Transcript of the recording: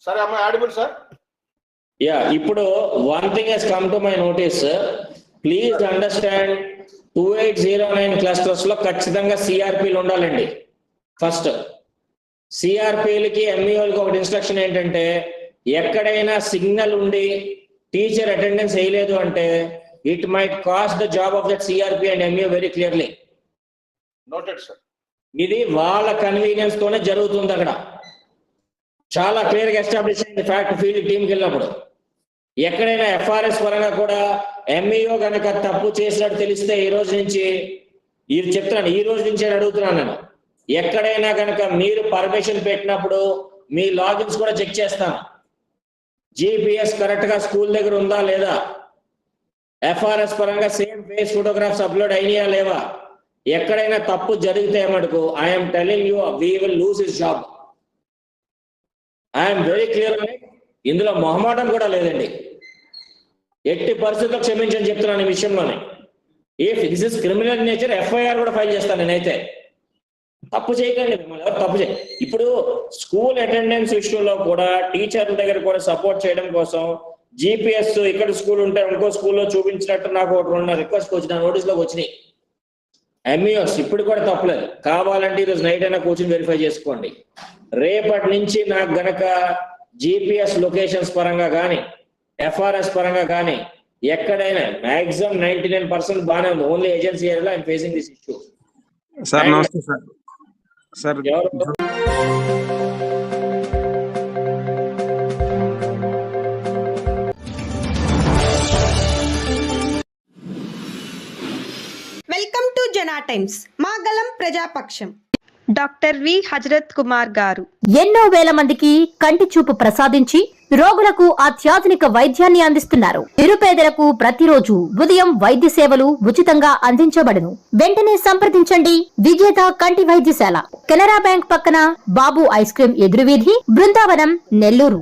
Sir, am I audible, sir? Yeah, ఇప్పుడు one thing has come to my notice. Please understand 2809 clusters లో ఖచ్చితంగా సిఆర్పీలు ఉండాలండి. First సిఆర్పీలకి ఎంఈఓలకి ఒకటి instruction ఏంటంటే ఎక్కడైనా సిగ్నల్ ఉండి టీచర్ అటెండెన్స్ వేయలేదు అంటే it might cost the job of that CRP and MEO very clearly. Noted, sir. ఇది వాళ్ళ కన్వీనియన్స్ తోనే జరుగుతుంది. అక్కడ చాలా క్లియర్ గా ఎస్టాబ్లిష్ అయింది ఫ్యాక్ట్ ఫీల్డ్ టీంకి వెళ్ళినప్పుడు. ఎక్కడైనా ఎఫ్ఆర్ఎస్ పరంగా కూడా ఎంఈఓ కనుక తప్పు చేసినట్టు తెలిస్తే ఈ రోజు నుంచి ఇది చెప్తున్నాను, ఈ రోజు నుంచి అడుగుతున్నాను నేను, ఎక్కడైనా కనుక మీరు పర్మిషన్ పెట్టినప్పుడు మీ లాగిన్స్ కూడా చెక్ చేస్తాను. జిపిఎస్ కరెక్ట్ గా స్కూల్ దగ్గర ఉందా లేదా, ఎఫ్ఆర్ఎస్ పరంగా సేమ్ ఫేస్ ఫోటోగ్రాఫ్స్ అప్లోడ్ అయినాయా లేవా, ఎక్కడైనా తప్పు జరిగితే మటుకు I'm telling you we will lose his job. I'm very clear. ఇందులో మొహమాటం కూడా లేదండి. ఎట్టి పరిస్థితుల్లో క్షమించని చెప్తున్నాను ఈ విషయంలోనే. If this is criminal nature FIR కూడా ఫైల్ చేస్తాను నేనైతే. తప్పు చేయకండి, మిమ్మల్ని ఎవరు తప్పు చేయ. ఇప్పుడు స్కూల్ అటెండెన్స్ విషయంలో కూడా టీచర్ల దగ్గర కూడా సపోర్ట్ చేయడం కోసం జిపిఎస్ ఇక్కడ స్కూల్ ఉంటే ఇంకో స్కూల్లో చూపించినట్టు నాకు ఒక 2 రిక్వెస్ట్ వచ్చిన నోటీస్లోకి వచ్చినాయి. ఎంఈఓస్ ఇప్పుడు కూడా తప్పలేదు, కావాలంటే ఈరోజు నైట్ అయినా కూర్చొని వెరిఫై చేసుకోండి. రేపటి నుంచి నాకు గనక జిపిఎస్ లొకేషన్స్ పరంగా కానీ ఎఫ్ఆర్ఎస్ పరంగా కానీ ఎక్కడైనా మాక్సిమం 99% బాగానే ఉంది. ఓన్లీ ఏజెన్సీ ఏరియాలో I'm facing this issue. Sir నమస్తే సార్. సార్ వెల్కమ్ టు జనా టైమ్స్. మా గలం ప్రజాపక్షం. డాక్టర్ వి హజరత్ కుమార్ గారు ఎన్నో వేల మందికి కంటి చూపు ప్రసాదించి రోగులకు అత్యాధునిక వైద్యాన్ని అందిస్తున్నారు. నిరుపేదలకు ప్రతిరోజు ఉదయం వైద్య సేవలు ఉచితంగా అందించబడును. వెంటనే సంప్రదించండి. విజేత కంటి వైద్యశాల, కెనరా బ్యాంక్ పక్కన, బాబు ఐస్ క్రీం ఎదురువీధి, బృందావనం, నెల్లూరు.